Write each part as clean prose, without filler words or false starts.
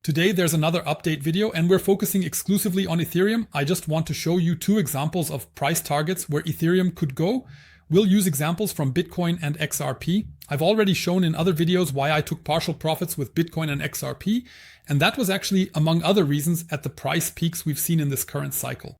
Today there's another update video and we're focusing exclusively on Ethereum. I just want to show you two examples of price targets where Ethereum could go. We'll use examples from Bitcoin and XRP. I've already shown in other videos why I took partial profits with Bitcoin and XRP, and that was actually, among other reasons, at the price peaks we've seen in this current cycle.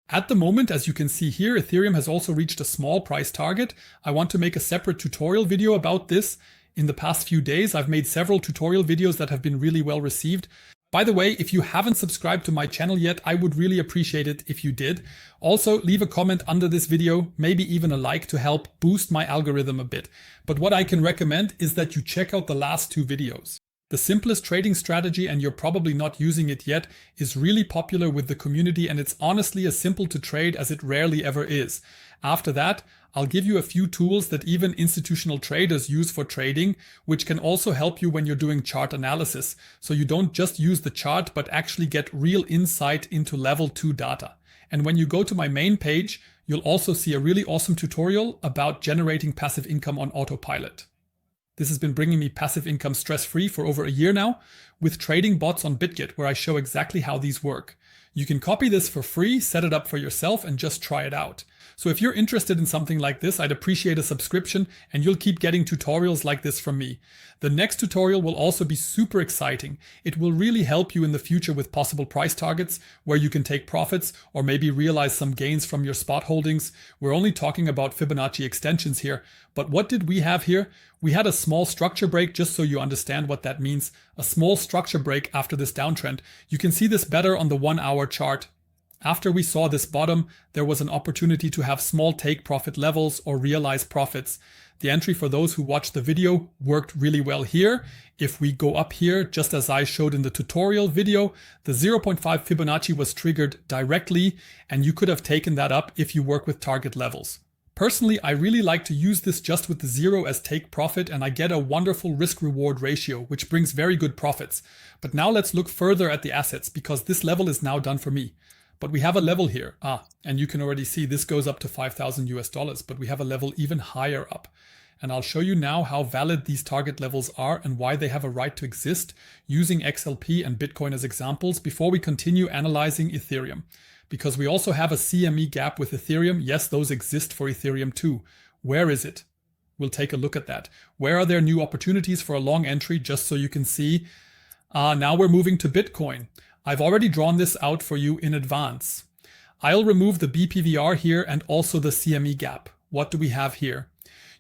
At the moment, as you can see here, Ethereum has also reached a small price target. I want to make a separate tutorial video about this. In the past few days, I've made several tutorial videos that have been really well received. By the way, if you haven't subscribed to my channel yet, I would really appreciate it if you did. Also, leave a comment under this video, maybe even a like to help boost my algorithm a bit. But what I can recommend is that you check out the last two videos. The simplest trading strategy, and you're probably not using it yet, is really popular with the community, and it's honestly as simple to trade as it rarely ever is. After that, I'll give you a few tools that even institutional traders use for trading, which can also help you when you're doing chart analysis. So you don't just use the chart, but actually get real insight into level 2 data. And when you go to my main page, you'll also see a really awesome tutorial about generating passive income on autopilot. This has been bringing me passive income stress-free for over a year now with trading bots on Bitget, where I show exactly how these work. You can copy this for free, set it up for yourself, and just try it out. So if you're interested in something like this, I'd appreciate a subscription and you'll keep getting tutorials like this from me. The next tutorial will also be super exciting. It will really help you in the future with possible price targets where you can take profits or maybe realize some gains from your spot holdings. We're only talking about Fibonacci extensions here, but what did we have here? We had a small structure break, just so you understand what that means. A small structure break after this downtrend. You can see this better on the 1 hour chart. After we saw this bottom, there was an opportunity to have small take profit levels or realize profits. The entry for those who watched the video worked really well here. If we go up here, just as I showed in the tutorial video, the 0.5 Fibonacci was triggered directly, and you could have taken that up if you work with target levels. Personally, I really like to use this just with the 0 as take profit, and I get a wonderful risk-reward ratio, which brings very good profits. But now let's look further at the assets, because this level is now done for me. But we have a level here. And you can already see this goes up to $5,000, but we have a level even higher up. And I'll show you now how valid these target levels are and why they have a right to exist, using XLP and Bitcoin as examples before we continue analyzing Ethereum. Because we also have a CME gap with Ethereum. Yes, those exist for Ethereum too. Where is it? We'll take a look at that. Where are there new opportunities for a long entry, just so you can see? Now we're moving to Bitcoin. I've already drawn this out for you in advance. I'll remove the BPVR here and also the CME gap. What do we have here?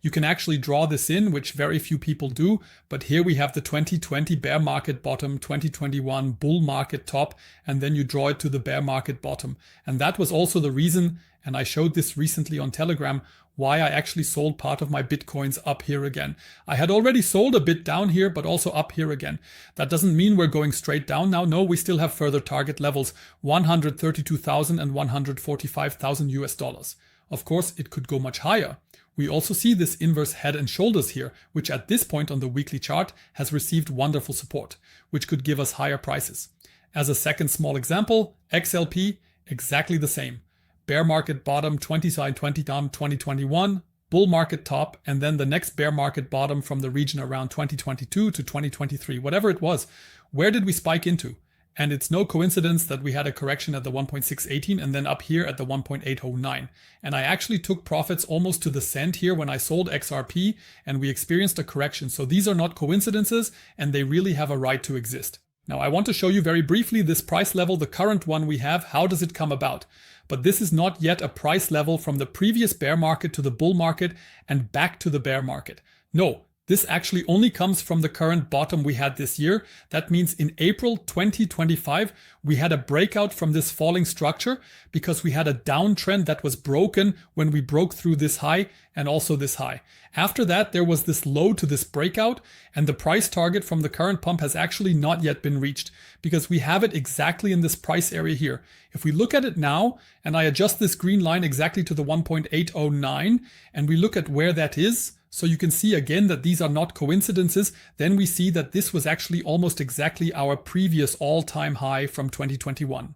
You can actually draw this in, which very few people do, but here we have the 2020 bear market bottom, 2021 bull market top, and then you draw it to the bear market bottom. And that was also the reason, and I showed this recently on Telegram, why I actually sold part of my Bitcoins up here again. I had already sold a bit down here, but also up here again. That doesn't mean we're going straight down now. No, we still have further target levels, 132,000 and 145,000 US dollars. Of course, it could go much higher. We also see this inverse head and shoulders here, which at this point on the weekly chart has received wonderful support, which could give us higher prices. As a second small example, XLP, exactly the same. Bear market bottom 20 down 2021, bull market top, and then the next bear market bottom from the region around 2022 to 2023, whatever it was. Where did we spike into? And it's no coincidence that we had a correction at the 1.618 and then up here at the 1.809. And I actually took profits almost to the cent here when I sold XRP, and we experienced a correction. So these are not coincidences, and they really have a right to exist. Now I want to show you very briefly this price level, the current one we have. How does it come about? But this is not yet a price level from the previous bear market to the bull market and back to the bear market. No, this actually only comes from the current bottom we had this year. That means in April 2025, we had a breakout from this falling structure because we had a downtrend that was broken when we broke through this high and also this high. After that, there was this low to this breakout, and the price target from the current pump has actually not yet been reached because we have it exactly in this price area here. If we look at it now, and I adjust this green line exactly to the 1.809, and we look at where that is, so you can see again that these are not coincidences, then we see that this was actually almost exactly our previous all-time high from 2021.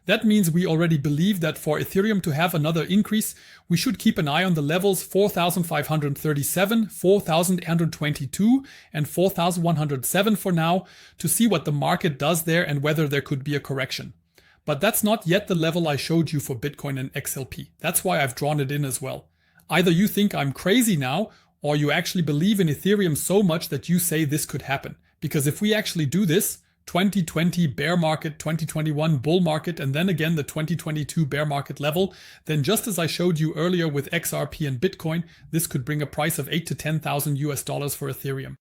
That means we already believe that for Ethereum to have another increase, we should keep an eye on the levels 4,537, 4,822, and 4,107 for now to see what the market does there and whether there could be a correction. But that's not yet the level I showed you for Bitcoin and XLP. That's why I've drawn it in as well. Either you think I'm crazy now, or you actually believe in Ethereum so much that you say this could happen. Because if we actually do this, 2020 bear market, 2021 bull market, and then again the 2022 bear market level, then just as I showed you earlier with XRP and Bitcoin, this could bring a price of $8,000 to $10,000 for Ethereum.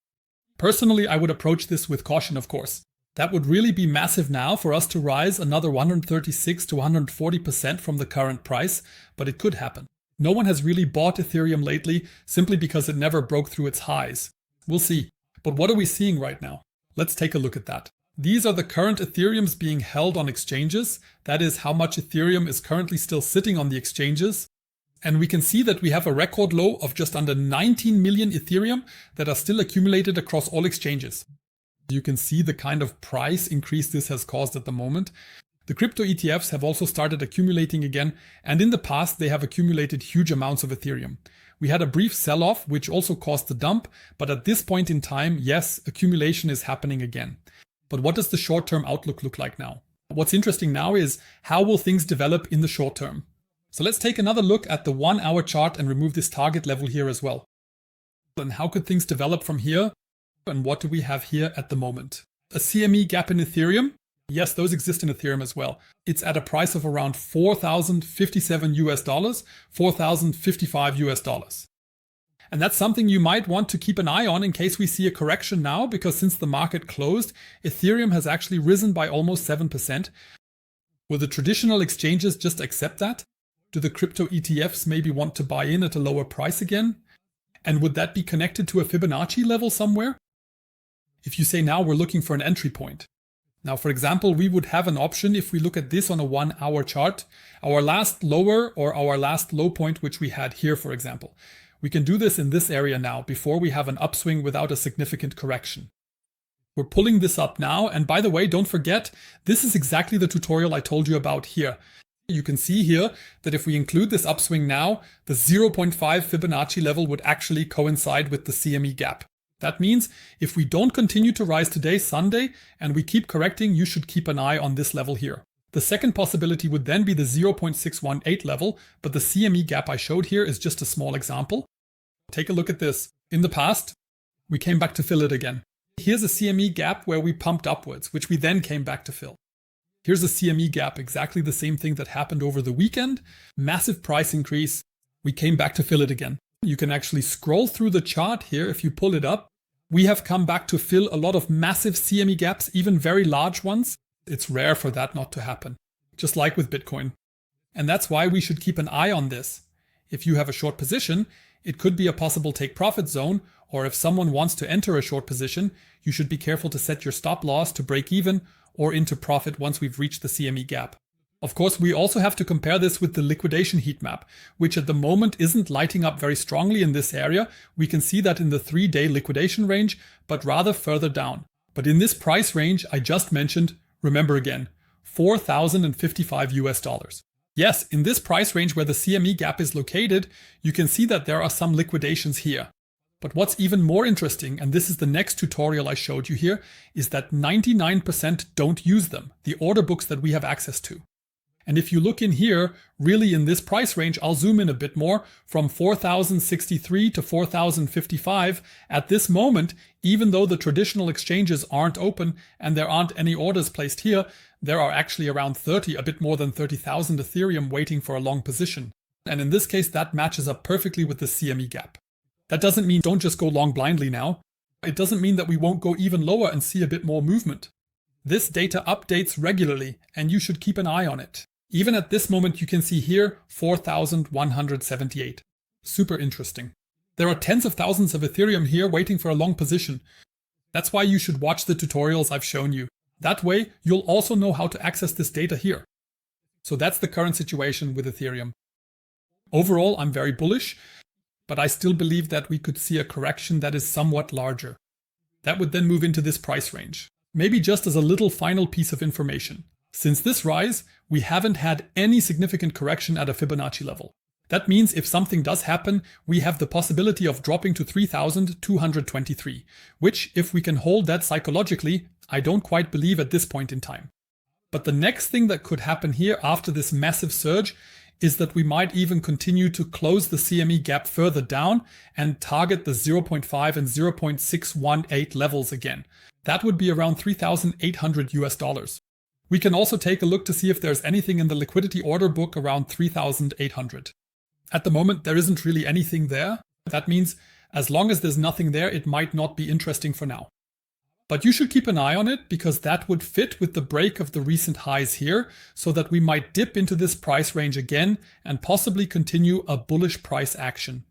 Personally, I would approach this with caution, of course. That would really be massive now for us to rise another 136 to 140% from the current price, but it could happen. No one has really bought Ethereum lately simply because it never broke through its highs. We'll see. But what are we seeing right now? Let's take a look at that. These are the current Ethereums being held on exchanges. That is how much Ethereum is currently still sitting on the exchanges. And we can see that we have a record low of just under 19 million Ethereum that are still accumulated across all exchanges. You can see the kind of price increase this has caused at the moment. The crypto ETFs have also started accumulating again, and in the past they have accumulated huge amounts of Ethereum. We had a brief sell-off, which also caused the dump, but at this point in time, yes, accumulation is happening again. But what does the short-term outlook look like now? What's interesting now is how will things develop in the short term? So let's take another look at the 1 hour chart and remove this target level here as well. And how could things develop from here? And what do we have here at the moment? A CME gap in Ethereum. Yes, those exist in Ethereum as well. It's at a price of around $4,057, $4,055. And that's something you might want to keep an eye on in case we see a correction now, because since the market closed, Ethereum has actually risen by almost 7%. Will the traditional exchanges just accept that? Do the crypto ETFs maybe want to buy in at a lower price again? And would that be connected to a Fibonacci level somewhere? If you say now we're looking for an entry point. Now, for example, we would have an option if we look at this on a 1 hour chart, our last lower or our last low point, which we had here, for example. We can do this in this area now before we have an upswing without a significant correction. We're pulling this up now. And by the way, don't forget, this is exactly the tutorial I told you about here. You can see here that if we include this upswing now, the 0.5 Fibonacci level would actually coincide with the CME gap. That means if we don't continue to rise today, Sunday, and we keep correcting, you should keep an eye on this level here. The second possibility would then be the 0.618 level, but the CME gap I showed here is just a small example. Take a look at this. In the past, we came back to fill it again. Here's a CME gap where we pumped upwards, which we then came back to fill. Here's a CME gap, exactly the same thing that happened over the weekend. Massive price increase. We came back to fill it again. You can actually scroll through the chart here if you pull it up. We have come back to fill a lot of massive CME gaps, even very large ones. It's rare for that not to happen, just like with Bitcoin. And that's why we should keep an eye on this. If you have a short position, it could be a possible take profit zone, or if someone wants to enter a short position, you should be careful to set your stop loss to break even or into profit once we've reached the CME gap. Of course, we also have to compare this with the liquidation heat map, which at the moment isn't lighting up very strongly in this area. We can see that in the 3-day liquidation range, but rather further down. But in this price range I just mentioned, remember again, $4,055. Yes, in this price range where the CME gap is located, you can see that there are some liquidations here. But what's even more interesting, and this is the next tutorial I showed you here, is that 99% don't use them, the order books that we have access to. And if you look in here, really in this price range, I'll zoom in a bit more, from 4,063 to 4,055, at this moment, even though the traditional exchanges aren't open and there aren't any orders placed here, there are actually around 30, a bit more than 30,000 Ethereum waiting for a long position. And in this case, that matches up perfectly with the CME gap. That doesn't mean don't just go long blindly now. It doesn't mean that we won't go even lower and see a bit more movement. This data updates regularly, and you should keep an eye on it. Even at this moment, you can see here 4,178. Super interesting. There are tens of thousands of Ethereum here waiting for a long position. That's why you should watch the tutorials I've shown you. That way, you'll also know how to access this data here. So that's the current situation with Ethereum. Overall, I'm very bullish, but I still believe that we could see a correction that is somewhat larger. That would then move into this price range. Maybe just as a little final piece of information. Since this rise, we haven't had any significant correction at a Fibonacci level. That means if something does happen, we have the possibility of dropping to 3,223, which, if we can hold that psychologically, I don't quite believe at this point in time. But the next thing that could happen here after this massive surge is that we might even continue to close the CME gap further down and target the 0.5 and 0.618 levels again. That would be around 3,800 US dollars. We can also take a look to see if there's anything in the liquidity order book around 3,800. At the moment, there isn't really anything there. That means as long as there's nothing there, it might not be interesting for now. But you should keep an eye on it because that would fit with the break of the recent highs here, so that we might dip into this price range again and possibly continue a bullish price action.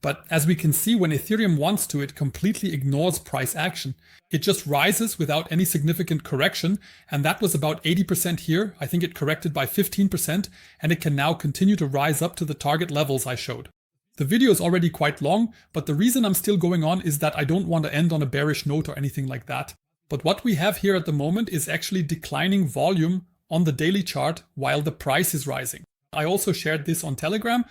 But as we can see, when Ethereum wants to, it completely ignores price action. It just rises without any significant correction, and that was about 80% here. I think it corrected by 15%, and it can now continue to rise up to the target levels I showed. The video is already quite long, but the reason I'm still going on is that I don't want to end on a bearish note or anything like that. But what we have here at the moment is actually declining volume on the daily chart while the price is rising. I also shared this on Telegram.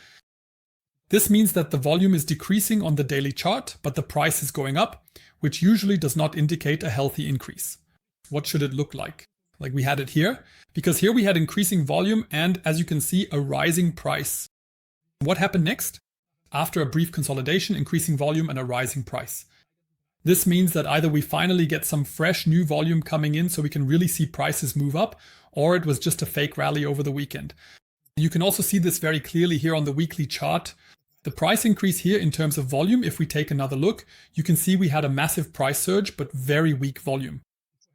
This means that the volume is decreasing on the daily chart, but the price is going up, which usually does not indicate a healthy increase. What should it look like? Like we had it here, because here we had increasing volume and, as you can see, a rising price. What happened next? After a brief consolidation, increasing volume and a rising price. This means that either we finally get some fresh new volume coming in so we can really see prices move up, or it was just a fake rally over the weekend. You can also see this very clearly here on the weekly chart. The price increase here in terms of volume, if we take another look, you can see we had a massive price surge but very weak volume.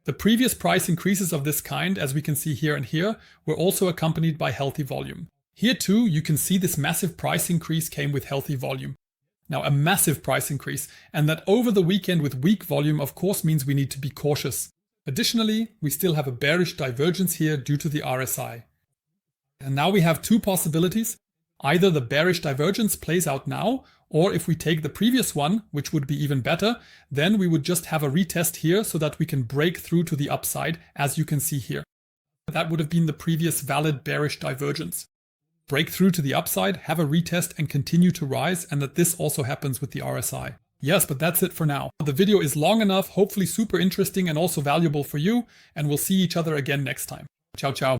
The previous price increases of this kind, as we can see here and here, were also accompanied by healthy volume. Here too, you can see this massive price increase came with healthy volume. Now, a massive price increase, and that over the weekend with weak volume of course means we need to be cautious. Additionally, we still have a bearish divergence here due to the RSI. And now we have two possibilities. Either the bearish divergence plays out now, or if we take the previous one, which would be even better, then we would just have a retest here so that we can break through to the upside, as you can see here. That would have been the previous valid bearish divergence. Break through to the upside, have a retest and continue to rise, and that this also happens with the RSI. Yes, but that's it for now. The video is long enough, hopefully super interesting and also valuable for you, and we'll see each other again next time. Ciao, ciao.